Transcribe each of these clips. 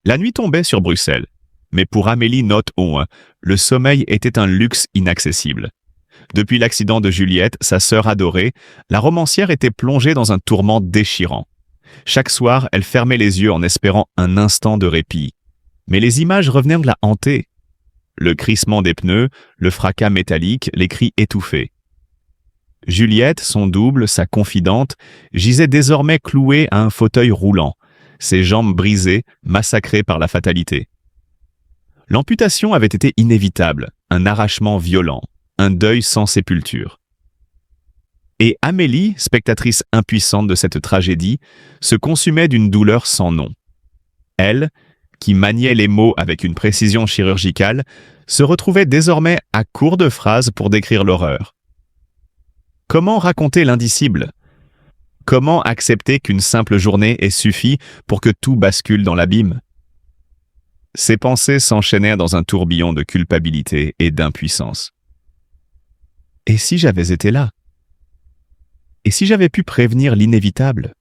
La nuit tombait sur Bruxelles, mais pour Amélie Nothomb, le sommeil était un luxe inaccessible. Depuis l'accident de Juliette, sa sœur adorée, la romancière était plongée dans un tourment déchirant. Chaque soir, elle fermait les yeux en espérant un instant de répit. Mais les images revenaient la hanter. Le crissement des pneus, le fracas métallique, les cris étouffés. Juliette, son double, sa confidente, gisait désormais clouée à un fauteuil roulant, ses jambes brisées, massacrées par la fatalité. L'amputation avait été inévitable, un arrachement violent, un deuil sans sépulture. Et Amélie, spectatrice impuissante de cette tragédie, se consumait d'une douleur sans nom. Elle, qui maniait les mots avec une précision chirurgicale, se retrouvait désormais à court de phrases pour décrire l'horreur. Comment raconter l'indicible? Comment accepter qu'une simple journée ait suffi pour que tout bascule dans l'abîme? Ses pensées s'enchaînèrent dans un tourbillon de culpabilité et d'impuissance. Et si j'avais été là? Et si j'avais pu prévenir l'inévitable?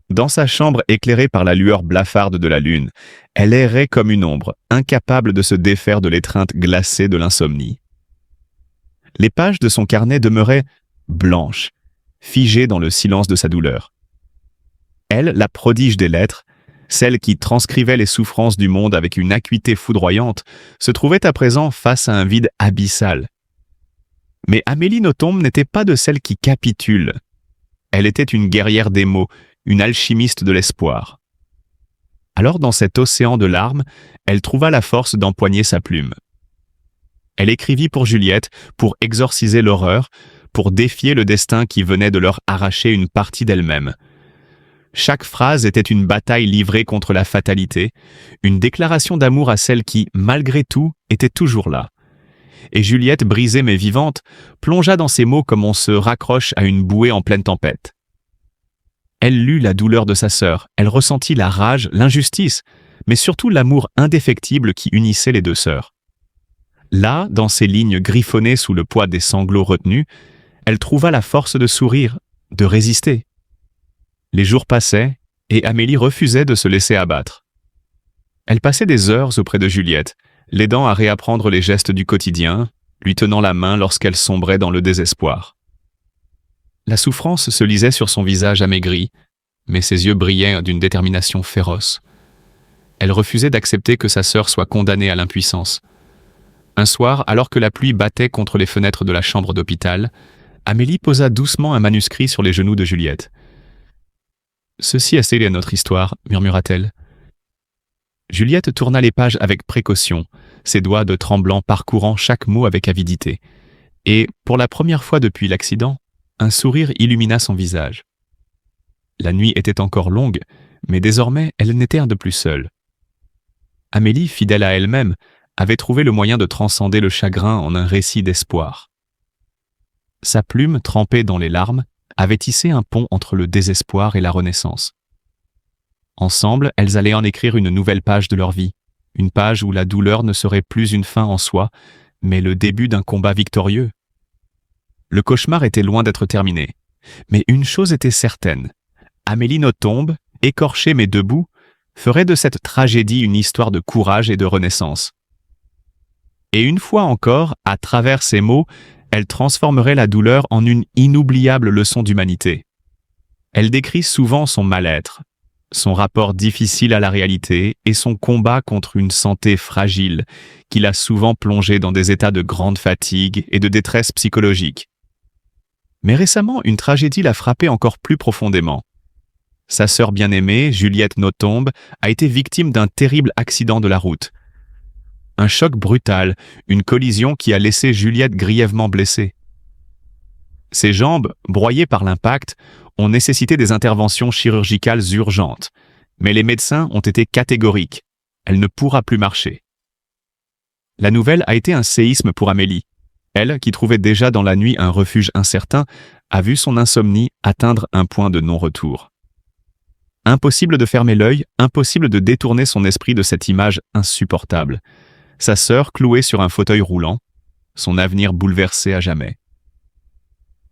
Dans sa chambre éclairée par la lueur blafarde de la lune, elle errait comme une ombre, incapable de se défaire de l'étreinte glacée de l'insomnie. Les pages de son carnet demeuraient blanches, figées dans le silence de sa douleur. Elle, la prodige des lettres, celle qui transcrivait les souffrances du monde avec une acuité foudroyante, se trouvait à présent face à un vide abyssal. Mais Amélie Nothomb n'était pas de celles qui capitulent. Elle était une guerrière des mots, une alchimiste de l'espoir. Alors, dans cet océan de larmes, elle trouva la force d'empoigner sa plume. Elle écrivit pour Juliette, pour exorciser l'horreur, pour défier le destin qui venait de leur arracher une partie d'elle-même. Chaque phrase était une bataille livrée contre la fatalité, une déclaration d'amour à celle qui, malgré tout, était toujours là. Et Juliette, brisée mais vivante, plongea dans ces mots comme on se raccroche à une bouée en pleine tempête. Elle lut la douleur de sa sœur, elle ressentit la rage, l'injustice, mais surtout l'amour indéfectible qui unissait les deux sœurs. Là, dans ces lignes griffonnées sous le poids des sanglots retenus, elle trouva la force de sourire, de résister. Les jours passaient, et Amélie refusait de se laisser abattre. Elle passait des heures auprès de Juliette, l'aidant à réapprendre les gestes du quotidien, lui tenant la main lorsqu'elle sombrait dans le désespoir. La souffrance se lisait sur son visage amaigri, mais ses yeux brillaient d'une détermination féroce. Elle refusait d'accepter que sa sœur soit condamnée à l'impuissance. Un soir, alors que la pluie battait contre les fenêtres de la chambre d'hôpital, Amélie posa doucement un manuscrit sur les genoux de Juliette. « Ceci a scellé notre histoire », murmura-t-elle. Juliette tourna les pages avec précaution, ses doigts de tremblant parcourant chaque mot avec avidité. Et, pour la première fois depuis l'accident, un sourire illumina son visage. La nuit était encore longue, mais désormais elle n'était un de plus seule. Amélie, fidèle à elle-même, avait trouvé le moyen de transcender le chagrin en un récit d'espoir. Sa plume, trempée dans les larmes, avait tissé un pont entre le désespoir et la renaissance. Ensemble, elles allaient en écrire une nouvelle page de leur vie, une page où la douleur ne serait plus une fin en soi, mais le début d'un combat victorieux. Le cauchemar était loin d'être terminé, mais une chose était certaine. Amélie Nothomb, écorchée mais debout, ferait de cette tragédie une histoire de courage et de renaissance. Et une fois encore, à travers ces mots, elle transformerait la douleur en une inoubliable leçon d'humanité. Elle décrit souvent son mal-être, son rapport difficile à la réalité et son combat contre une santé fragile qui l'a souvent plongée dans des états de grande fatigue et de détresse psychologique. Mais récemment, une tragédie l'a frappée encore plus profondément. Sa sœur bien-aimée, Juliette Nothomb, a été victime d'un terrible accident de la route. Un choc brutal, une collision qui a laissé Juliette grièvement blessée. Ses jambes, broyées par l'impact, ont nécessité des interventions chirurgicales urgentes, mais les médecins ont été catégoriques. Elle ne pourra plus marcher. La nouvelle a été un séisme pour Amélie. Elle, qui trouvait déjà dans la nuit un refuge incertain, a vu son insomnie atteindre un point de non-retour. Impossible de fermer l'œil, impossible de détourner son esprit de cette image insupportable. Sa sœur clouée sur un fauteuil roulant, son avenir bouleversé à jamais.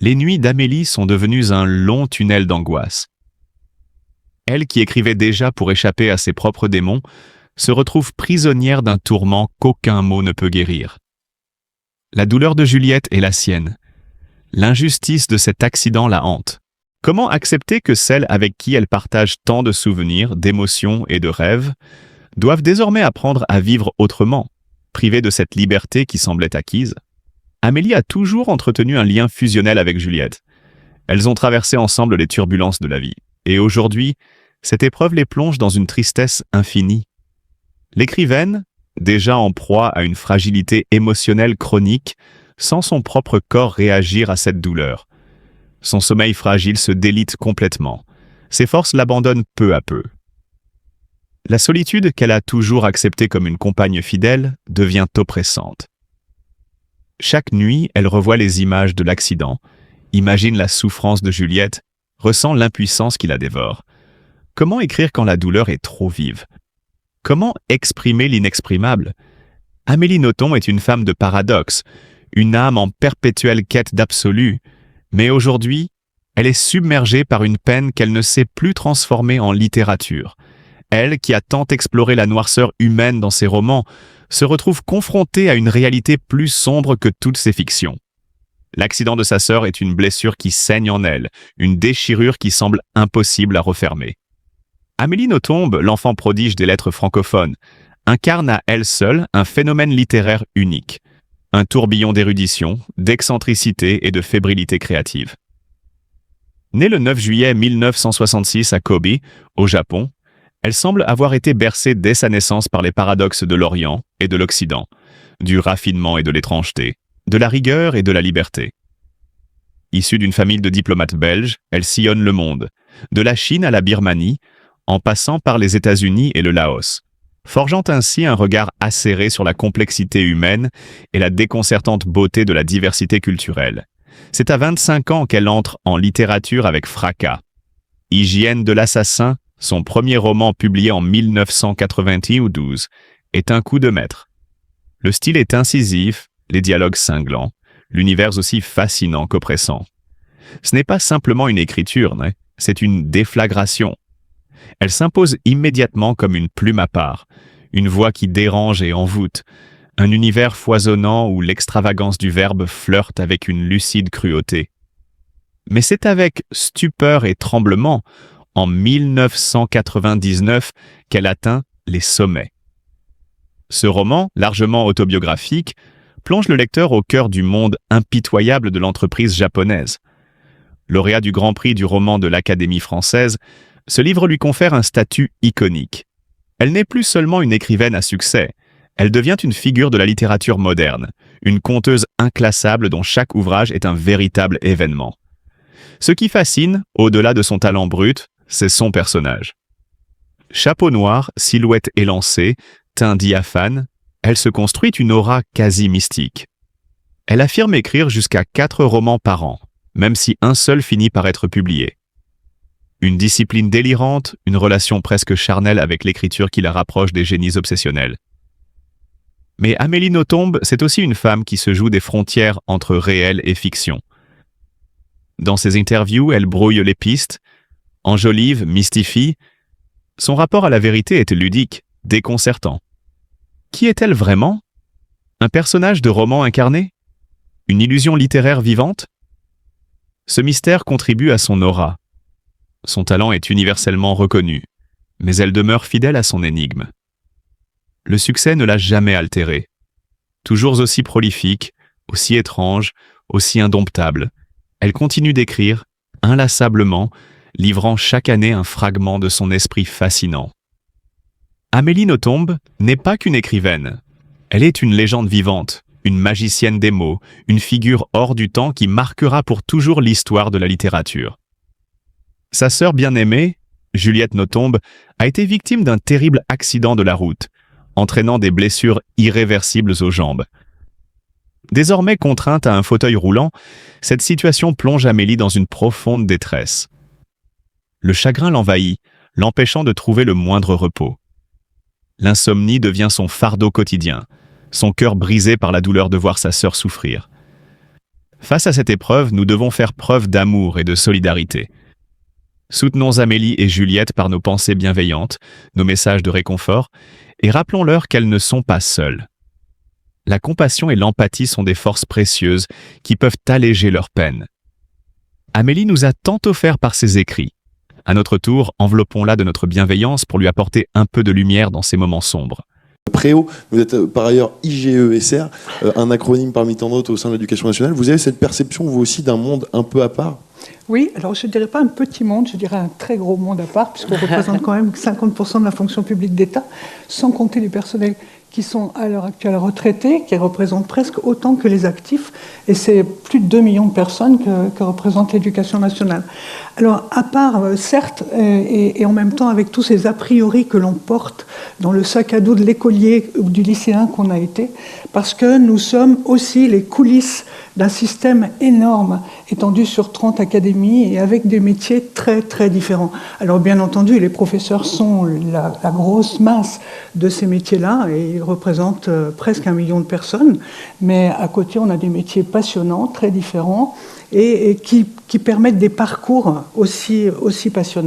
Les nuits d'Amélie sont devenues un long tunnel d'angoisse. Elle qui écrivait déjà pour échapper à ses propres démons, se retrouve prisonnière d'un tourment qu'aucun mot ne peut guérir. La douleur de Juliette est la sienne. L'injustice de cet accident la hante. Comment accepter que celles avec qui elle partage tant de souvenirs, d'émotions et de rêves doivent désormais apprendre à vivre autrement, privées de cette liberté qui semblait acquise? Amélie a toujours entretenu un lien fusionnel avec Juliette. Elles ont traversé ensemble les turbulences de la vie. Et aujourd'hui, cette épreuve les plonge dans une tristesse infinie. L'écrivaine, déjà en proie à une fragilité émotionnelle chronique, sent son propre corps réagir à cette douleur. Son sommeil fragile se délite complètement. Ses forces l'abandonnent peu à peu. La solitude qu'elle a toujours acceptée comme une compagne fidèle devient oppressante. Chaque nuit, elle revoit les images de l'accident, imagine la souffrance de Juliette, ressent l'impuissance qui la dévore. Comment écrire quand la douleur est trop vive? Comment exprimer l'inexprimable? Amélie Nothomb est une femme de paradoxe, une âme en perpétuelle quête d'absolu, mais aujourd'hui, elle est submergée par une peine qu'elle ne sait plus transformer en littérature. Elle, qui a tant exploré la noirceur humaine dans ses romans, se retrouve confrontée à une réalité plus sombre que toutes ses fictions. L'accident de sa sœur est une blessure qui saigne en elle, une déchirure qui semble impossible à refermer. Amélie Nothomb, l'enfant prodige des lettres francophones, incarne à elle seule un phénomène littéraire unique. Un tourbillon d'érudition, d'excentricité et de fébrilité créative. Née le 9 juillet 1966 à Kobe, au Japon, elle semble avoir été bercée dès sa naissance par les paradoxes de l'Orient et de l'Occident, du raffinement et de l'étrangeté, de la rigueur et de la liberté. Issue d'une famille de diplomates belges, elle sillonne le monde, de la Chine à la Birmanie, en passant par les États-Unis et le Laos, forgeant ainsi un regard acéré sur la complexité humaine et la déconcertante beauté de la diversité culturelle. C'est à 25 ans qu'elle entre en littérature avec fracas. Hygiène de l'assassin, son premier roman publié en 1992, est un coup de maître. Le style est incisif, les dialogues cinglants, l'univers aussi fascinant qu'oppressant. Ce n'est pas simplement une écriture, c'est une déflagration. Elle s'impose immédiatement comme une plume à part, une voix qui dérange et envoûte, un univers foisonnant où l'extravagance du verbe flirte avec une lucide cruauté. Mais c'est avec stupeur et tremblement, en 1999, qu'elle atteint les sommets. Ce roman, largement autobiographique, plonge le lecteur au cœur du monde impitoyable de l'entreprise japonaise. Lauréat du Grand Prix du roman de l'Académie française, ce livre lui confère un statut iconique. Elle n'est plus seulement une écrivaine à succès, elle devient une figure de la littérature moderne, une conteuse inclassable dont chaque ouvrage est un véritable événement. Ce qui fascine, au-delà de son talent brut, c'est son personnage. Chapeau noir, silhouette élancée, teint diaphane, elle se construit une aura quasi mystique. Elle affirme écrire jusqu'à 4 romans par an, même si un seul finit par être publié. Une discipline délirante, une relation presque charnelle avec l'écriture qui la rapproche des génies obsessionnels. Mais Amélie Nothomb, c'est aussi une femme qui se joue des frontières entre réel et fiction. Dans ses interviews, elle brouille les pistes, enjolive, mystifie. Son rapport à la vérité est ludique, déconcertant. Qui est-elle vraiment? Un personnage de roman incarné? Une illusion littéraire vivante? Ce mystère contribue à son aura. Son talent est universellement reconnu, mais elle demeure fidèle à son énigme. Le succès ne l'a jamais altérée. Toujours aussi prolifique, aussi étrange, aussi indomptable, elle continue d'écrire, inlassablement, livrant chaque année un fragment de son esprit fascinant. Amélie Nothomb n'est pas qu'une écrivaine. Elle est une légende vivante, une magicienne des mots, une figure hors du temps qui marquera pour toujours l'histoire de la littérature. Sa sœur bien-aimée, Juliette Nothomb, a été victime d'un terrible accident de la route, entraînant des blessures irréversibles aux jambes. Désormais contrainte à un fauteuil roulant, cette situation plonge Amélie dans une profonde détresse. Le chagrin l'envahit, l'empêchant de trouver le moindre repos. L'insomnie devient son fardeau quotidien, son cœur brisé par la douleur de voir sa sœur souffrir. Face à cette épreuve, nous devons faire preuve d'amour et de solidarité. Soutenons Amélie et Juliette par nos pensées bienveillantes, nos messages de réconfort, et rappelons-leur qu'elles ne sont pas seules. La compassion et l'empathie sont des forces précieuses qui peuvent alléger leur peine. Amélie nous a tant offert par ses écrits. À notre tour, enveloppons-la de notre bienveillance pour lui apporter un peu de lumière dans ces moments sombres. Préau, vous êtes par ailleurs IGESR, un acronyme parmi tant d'autres au sein de l'éducation nationale. Vous avez cette perception, vous aussi, d'un monde un peu à part ? Oui, alors je ne dirais pas un petit monde, je dirais un très gros monde à part, puisqu'on représente quand même 50% de la fonction publique d'État, sans compter les personnels qui sont à l'heure actuelle retraités, qui représentent presque autant que les actifs, et c'est plus de 2 millions de personnes que représente l'éducation nationale. Alors, à part, certes, et en même temps avec tous ces a priori que l'on porte dans le sac à dos de l'écolier ou du lycéen qu'on a été, parce que nous sommes aussi les coulisses d'un système énorme, étendu sur 30 académies et avec des métiers très, très différents. Alors, bien entendu, les professeurs sont la grosse masse de ces métiers-là et ils représentent presque 1 million de personnes. Mais à côté, on a des métiers passionnants, très différents et qui permettent des parcours aussi passionnants.